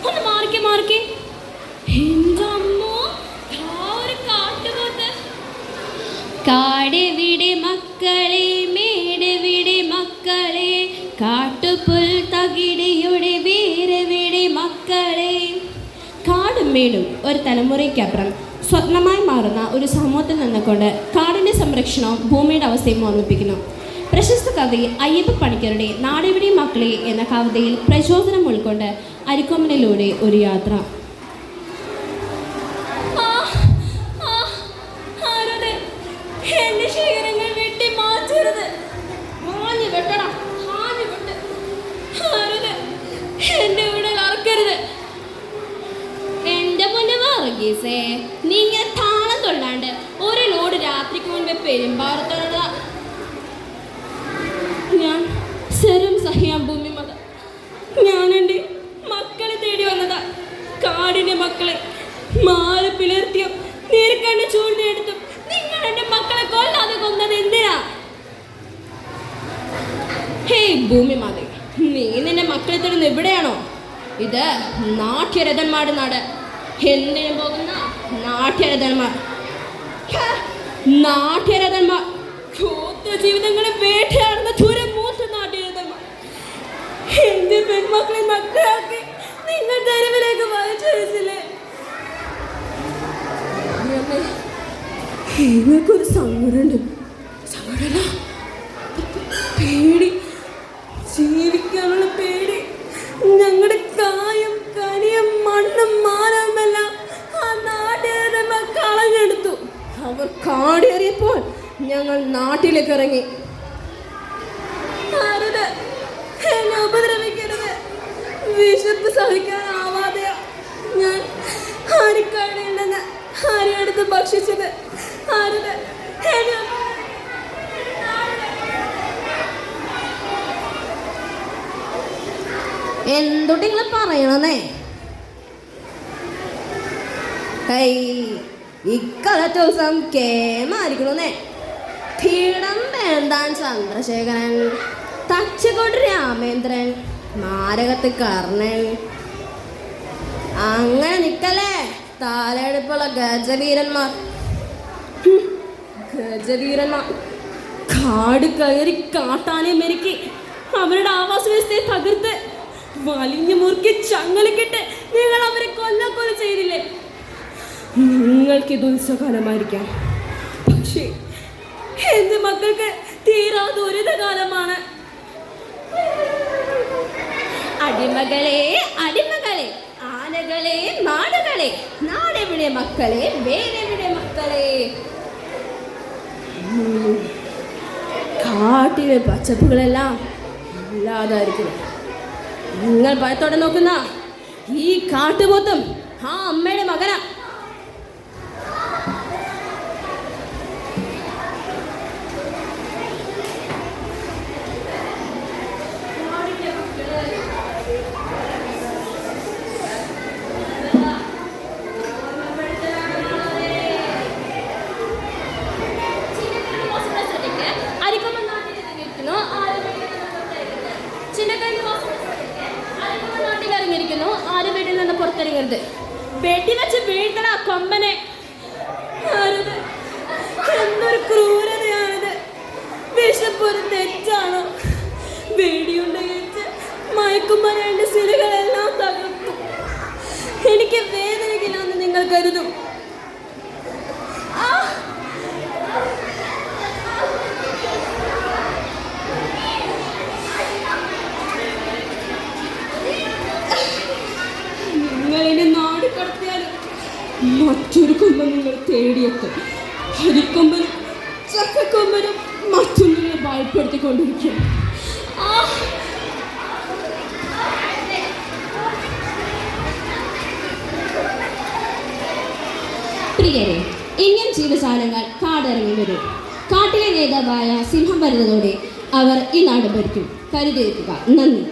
ഒന്ന് മാറിക്കേ മാറിക്കേ. എന്റെ അമ്മോ, കാടെവിടെ മക്കളെ, മേടെവിടെ മക്കളെ, കാട്ടുപുൽ തകിടിയുടെ വേരെവിടെ മക്കളെ. കാടും മേടും ഒരു തലമുറയ്ക്കപ്പുറം സ്വപ്നമായി മാറുന്ന ഒരു സമൂഹത്തിൽ നിന്നുകൊണ്ട് കാടിൻ്റെ സംരക്ഷണവും ഭൂമിയുടെ അവസ്ഥയും ഓർമ്മിപ്പിക്കുന്നു. പ്രശസ്ത കവി അയ്യപ്പ പണിക്കരുടെ നാടെവിടെ മക്കളെ എന്ന കവിതയിൽ പ്രചോദനം ഉൾക്കൊണ്ട് അരിക്കൊമ്പനിലൂടെ ഒരു യാത്ര. നീ ഇങ്ങനെ താളം തൊള്ളാണ്ട് ഒരു ലോഡ് രാത്രിക്ക് മുൻപേ പെരുമ്പാറത്തോടുള്ള ഞാൻ സെറും സഹിയാം ഭൂമി മത. ഞാൻ എൻ്റെ മക്കളെ തേടി വന്നതാ. കാടിൻ്റെ മക്കളെ മാറി പിളർത്തിയും നേർക്കണ്ട് ചൂണ്ടിയെടുത്തും നിങ്ങൾ എൻ്റെ മക്കളെ കൊല്ലാതെ കൊന്നത് എന്തിനാ? ഹേയ് ഭൂമി മാത, നീ നിന്റെ മക്കളെ തേടുന്ന എവിടെയാണോ? ഇത് നാട്യരഥന്മാരുടെ നാട്. എന്തിനു പോകുന്ന നാട്യരഥന്മാർ, നാട്യരഥന്മാർ, ജീവിതങ്ങളെ വേട്ടയാടുന്ന ദുരമൂത്ത നാട്യരഥന്മാർ. എന്റെ പെൺമക്കളെ മക്കളാക്കി നിങ്ങൾ തെരുവിലേക്ക് വായിച്ചില്ലേ? നിങ്ങൾക്കൊരു സങ്കടമുണ്ട്. സങ്കടമല്ല, പേടി, ജീവിക്കാനുള്ള പേടി. ഞങ്ങളുടെ കായും കനിയും മണ്ണും മാനവുമെല്ലാം ആ നാട്ടുകാരന്മാർ കളഞ്ഞെടുത്തു. അവർ കാടേറിയപ്പോൾ ഞങ്ങൾ നാട്ടിലേക്ക് ഇറങ്ങി. എന്നെ ഉപദ്രവിക്കരുത്. വിശപ്പ് സഹിക്കാനാവാതെ ഞാൻ ആരിക്കടയുണ്ടെന്ന് ആരെടുത്ത് ഭക്ഷിച്ചത്. എന്തുട്ടിങ്ങൾ പറയണന്നേ? ഇക്കാലത്തെ ദിവസം കേമായിരിക്കണേ. തീടം വേന്താൻ ചന്ദ്രശേഖരൻ, തച്ചക്കോട്ട് രാമേന്ദ്രൻ, മാരകത്ത് കർണൻ, അങ്ങനെ നിക്കല്ലേ താലെടുപ്പുള്ള ഗജവീരന്മാർ. കാട് കയറി കാട്ടാനെ മെരുക്കി അവരുടെ ആവാസ വ്യവസ്ഥയെ തകർത്ത് വലിഞ്ഞു മുറുക്കി ചങ്ങലക്കിട്ട് നിങ്ങൾ അവരെ കൊല്ല ചെയ്തില്ലേ? നിങ്ങൾക്കിത് ഉത്സവകാലമായിരിക്കാം, പക്ഷേ എന്റെ മക്കൾക്ക് തീരാ ദുരിതകാലമാണ്. അടിമകളെ അടിമകളെ, ആനകളെ നാടുകളെ, നാടെവിടെ മക്കളെ, വേരെവിടെ മക്കളെ. കാട്ടിലെ പച്ചപ്പുകളെല്ലാം ഇല്ലാതായിരിക്കുന്നു. നിങ്ങൾ ഭയത്തോടെ നോക്കുന്ന ഈ കാട്ടുപോത്തും ആ അമ്മയുടെ മകനാ. ആര് വീട്ടിൽ നിന്ന് പുറത്തിറങ്ങരുത്. വെടിവെച്ച് വീഴ്ത്തണ കൊമ്പനെ. എന്തൊരു ക്രൂരതയാണിത്. വിശപ്പൊരു തെറ്റാണോ? വെടിയുണ്ടെങ്കിൽ മയക്കുമ്പോൾ രണ്ട് സിലുകളെല്ലാം തകർത്തു. എനിക്ക് വേദനയില്ലാന്ന് നിങ്ങൾ കരുതും. മറ്റൊരു കൊമ്പൻ നിങ്ങൾ തേടിയെത്തും. അരിക്കൊമ്പനും ചക്കക്കൊമ്പനും മറ്റൊന്നിനെ ഭയപ്പെടുത്തിക്കൊണ്ടിരിക്കും. പ്രിയരെ, ഇന്ത്യൻ ജീവജാലങ്ങൾ കാടിറങ്ങി വരും. കാട്ടിലെ നേതാവായ സിംഹം വരുന്നതോടെ അവർ ഈ നാട് ഭരിക്കും. കരുതിയിരിക്കുക. നന്ദി.